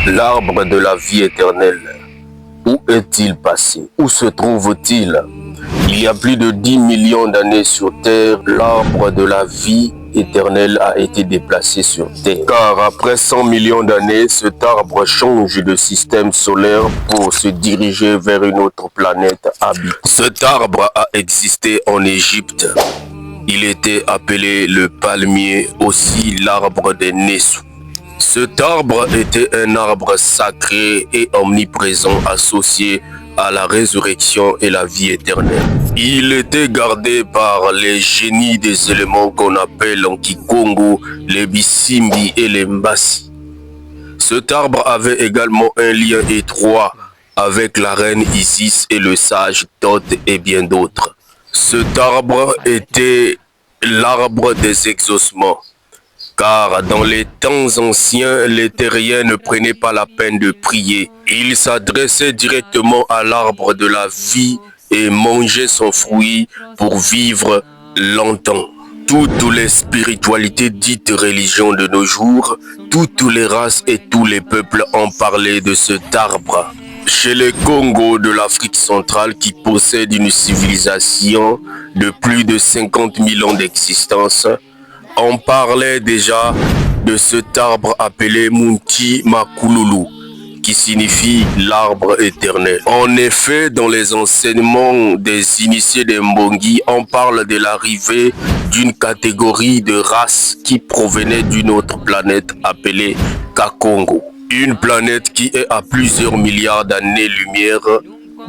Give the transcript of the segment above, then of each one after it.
L'arbre de la vie éternelle, où est-il passé? Où se trouve-t-il? Il y a plus de 10 millions d'années sur Terre, l'arbre de la vie éternelle a été déplacé sur Terre. Car après 100 millions d'années, cet arbre change de système solaire pour se diriger vers une autre planète habitée. Cet arbre a existé en Égypte. Il était appelé le palmier, aussi l'arbre des Nessou. Cet arbre était un arbre sacré et omniprésent associé à la résurrection et la vie éternelle. Il était gardé par les génies des éléments qu'on appelle en Kikongo, les Bisimbi et les Mbassi. Cet arbre avait également un lien étroit avec la reine Isis et le sage Thoth et bien d'autres. Cet arbre était l'arbre des exaucements. Car dans les temps anciens, les terriens ne prenaient pas la peine de prier. Ils s'adressaient directement à l'arbre de la vie et mangeaient son fruit pour vivre longtemps. Toutes les spiritualités dites religions de nos jours, toutes les races et tous les peuples ont parlé de cet arbre. Chez les Congos de l'Afrique centrale qui possèdent une civilisation de plus de 50 000 ans d'existence, on parlait déjà de cet arbre appelé Munti Makululu, qui signifie l'arbre éternel. En effet, dans les enseignements des initiés des Mbongi, on parle de l'arrivée d'une catégorie de races qui provenait d'une autre planète appelée Kakongo. Une planète qui est à plusieurs milliards d'années-lumière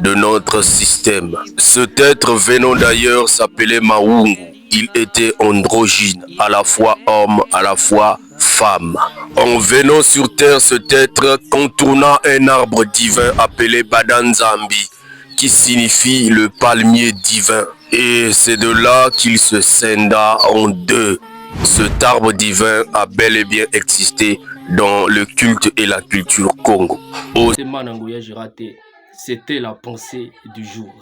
de notre système. Cet être venant d'ailleurs s'appelait Maungu. Il était androgyne, à la fois homme, à la fois femme. En venant sur terre, cet être contourna un arbre divin appelé Badanzambi, qui signifie le palmier divin. Et c'est de là qu'il se scinda en deux. Cet arbre divin a bel et bien existé dans le culte et la culture Congo. C'était la pensée du jour.